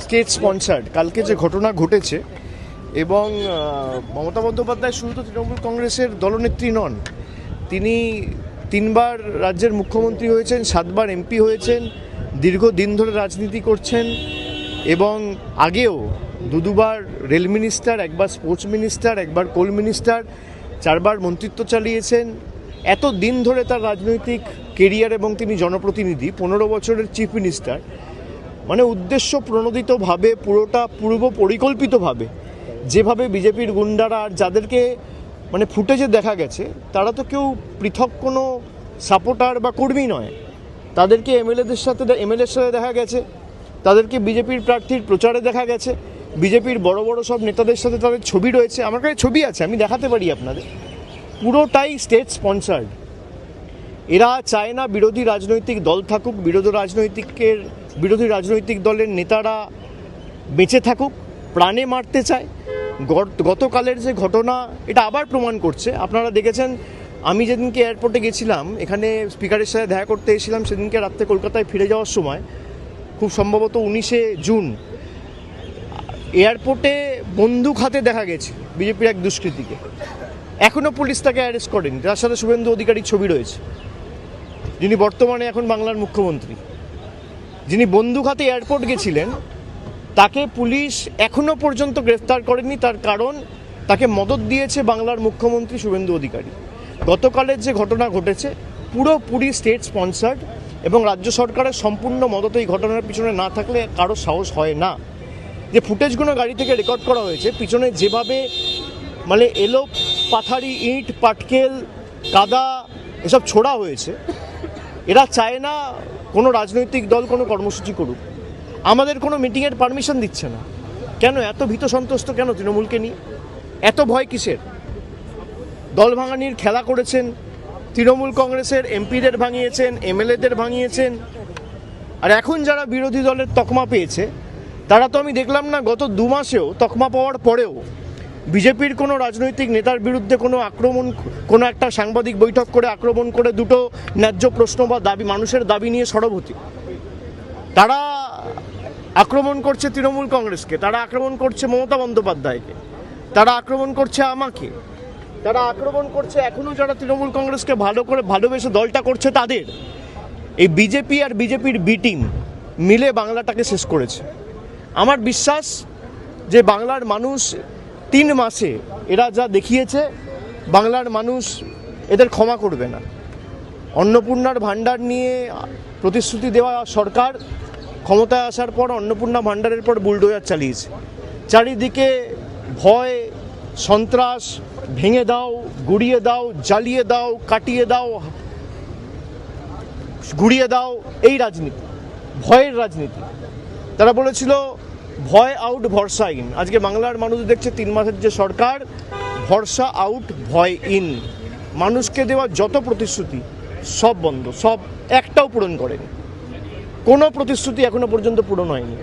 State sponsored কালকে যে ঘটনা ঘটেছে এবং মমতা বন্দ্যোপাধ্যায় শুধু তো তৃণমূল কংগ্রেসের দলনেত্রী নন, তিনি 3বার রাজ্যের মুখ্যমন্ত্রী হয়েছেন, 7বার এমপি হয়েছেন, দীর্ঘদিন ধরে রাজনীতি করছেন এবং আগেও দুবার রেল মিনিস্টার, একবার স্পোর্টস মিনিস্টার, একবার কোল মিনিস্টার, 4বার মন্ত্রিত্ব চালিয়েছেন। এত দিন ধরে তার রাজনৈতিক কেরিয়ার এবং তিনি জনপ্রতিনিধি, 15 বছরের চিফ মিনিস্টার, মানে উদ্দেশ্য প্রণোদিতভাবে পুরোটা পূর্ব পরিকল্পিতভাবে যেভাবে বিজেপির গুন্ডারা আর যাদেরকে মানে ফুটেজে দেখা গেছে তারা তো কেউ পৃথক কোনো সাপোর্টার বা কর্মী নয়, তাদেরকে এমএলএর সাথে দেখা গেছে, তাদেরকে বিজেপির প্রার্থীর প্রচারে দেখা গেছে, বিজেপির বড় বড় সব নেতাদের সাথে তাদের ছবি রয়েছে, আমার কাছে ছবি আছে, আমি দেখাতে পারি আপনাদের। পুরোটাই স্টেট স্পন্সার্ড। এরা চায় না বিরোধী রাজনৈতিক দল থাকুক, বিরোধী রাজনৈতিক দলের নেতারা বেঁচে থাকুক, প্রাণে মারতে চায়। গতকালের যে ঘটনা এটা আবার প্রমাণ করছে। আপনারা দেখেছেন, আমি যেদিনকে এয়ারপোর্টে গেছিলাম, এখানে স্পিকারের সাথে দেখা করতে এসেছিলাম, সেদিনকে রাত্রে কলকাতায় ফিরে যাওয়ার সময়, খুব সম্ভবত 19শে জুন, এয়ারপোর্টে বন্দুক হাতে দেখা গেছে বিজেপির এক দুষ্কৃতীকে। এখনও পুলিশ তাকে অ্যারেস্ট করেনি। তার সাথে শুভেন্দু অধিকারীর ছবি রয়েছে, যিনি বর্তমানে এখন বাংলার মুখ্যমন্ত্রী। যিনি বন্দুক হাতে এয়ারপোর্ট গেছিলেন তাকে পুলিশ এখনও পর্যন্ত গ্রেফতার করেনি, তার কারণ তাকে মদত দিয়েছে বাংলার মুখ্যমন্ত্রী শুভেন্দু অধিকারী। গতকালের যে ঘটনা ঘটেছে পুরোপুরি স্টেট স্পন্সার্ড এবং রাজ্য সরকারের সম্পূর্ণ মদত এই ঘটনার পিছনে না থাকলে কারো সাহস হয় না। যে ফুটেজগুলো গাড়ি থেকে রেকর্ড করা হয়েছে, পিছনে যেভাবে মানে এলো পাথারি, ইট, পাটকেল, কাদা এসব ছোড়া হয়েছে, এরা চায় না কোনো রাজনৈতিক দল কোনো কর্মসূচি করুক। আমাদের কোনো মিটিংয়ের পারমিশন দিচ্ছে না। কেন এত ভীত সন্ত্রস্ত কেন তৃণমূলকে নিয়ে? এত ভয় কিসের? দল ভাঙানির খেলা করেছেন, তৃণমূল কংগ্রেসের এমপিদের ভাঙিয়েছেন, এমএলএদের ভাঙিয়েছেন, আর এখন যারা বিরোধী দলের তকমা পেয়েছে তারা তো আমি দেখলাম না গত 2 মাসেও তকমা পাওয়ার পরেও বিজেপির কোনো রাজনৈতিক নেতার বিরুদ্ধে কোনো একটা সাংবাদিক বৈঠক করে আক্রমণ করে দুটো ন্যায্য প্রশ্ন বা দাবি, মানুষের দাবি নিয়ে সরব হতে। তারা আক্রমণ করছে তৃণমূল কংগ্রেসকে, তারা আক্রমণ করছে মমতা বন্দ্যোপাধ্যায়কে, তারা আক্রমণ করছে আমাকে, তারা আক্রমণ করছে এখনও যারা তৃণমূল কংগ্রেসকে ভালোবেসে দলটা করছে তাদের। এই বিজেপি আর বিজেপির বি টিম মিলে বাংলাটাকে শেষ করেছে। আমার বিশ্বাস যে বাংলার মানুষ 3 মাসে এরা যা দেখিয়েছে, বাংলার মানুষ এদের ক্ষমা করবে না। অন্নপূর্ণার ভাণ্ডার নিয়ে প্রতিশ্রুতি দেওয়া সরকার ক্ষমতায় আসার পর অন্নপূর্ণা ভাণ্ডারের পর বুলডোজার চালিয়েছে। চারিদিকে ভয়, সন্ত্রাস, ভেঙে দাও, গুড়িয়ে দাও, জ্বালিয়ে দাও, কাটিয়ে দাও, গুড়িয়ে দাও, এই রাজনীতি, ভয়ের রাজনীতি। তারা বলেছিল ভয় আউট, ভরসা ইন। আজকে বাংলার মানুষ দেখছে 3 মাসের যে সরকার, ভরসা আউট, ভয় ইন। মানুষকে দেওয়া যত প্রতিশ্রুতি সব বন্ধ, সব একটাও পূরণ করেনি। কোনো প্রতিশ্রুতি এখনো পর্যন্ত পূরণ হয়নি।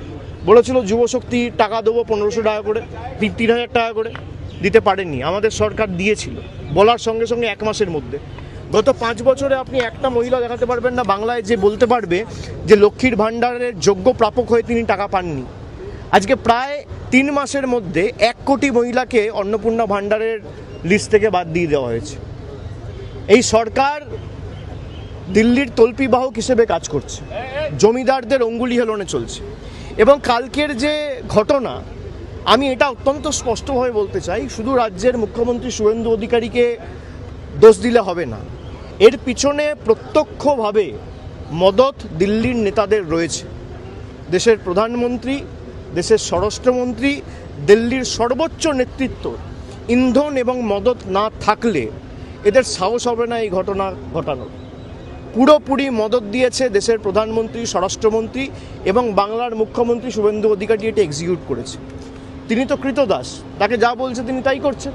বলেছিল যুবশক্তি টাকা দেবো 1500 টাকা করে, 3000 টাকা করে, দিতে পারেননি। আমাদের সরকার দিয়েছিল বলার সঙ্গে সঙ্গে 1 মাসের মধ্যে। গত 5 বছরে আপনি একটা মহিলা দেখাতে পারবেন না বাংলায় যে বলতে পারবে যে লক্ষ্মীর ভাণ্ডারের যোগ্য প্রাপক হয়ে তিনি টাকা পাননি। আজকে প্রায় 3 মাসের মধ্যে 1 কোটি মহিলাকে অন্নপূর্ণা ভাণ্ডারের লিস্ট থেকে বাদ দিয়ে দেওয়া হয়েছে। এই সরকার দিল্লির তল্পিবাহক হিসেবে কাজ করছে, জমিদারদের অঙ্গুলি হেলনে চলছে। এবং কালকের যে ঘটনা, আমি এটা অত্যন্ত স্পষ্টভাবে বলতে চাই, শুধু রাজ্যের মুখ্যমন্ত্রী শুভেন্দু অধিকারীকে দোষ দিলে হবে না। এর পিছনে প্রত্যক্ষভাবে মদত দিল্লির নেতাদের রয়েছে। দেশের প্রধানমন্ত্রী, দেশের স্বরাষ্ট্রমন্ত্রী, দিল্লির সর্বোচ্চ নেতৃত্ব ইন্ধন এবং মদত না থাকলে এদের সাহস হবে না এই ঘটনা ঘটানোর। পুরোপুরি মদত দিয়েছে দেশের প্রধানমন্ত্রী, স্বরাষ্ট্রমন্ত্রী এবং বাংলার মুখ্যমন্ত্রী শুভেন্দু অধিকারী। এটা এক্সিকিউট করেছে। তিনি তো কৃতদাস, তাকে যা বলছে তিনি তাই করছেন।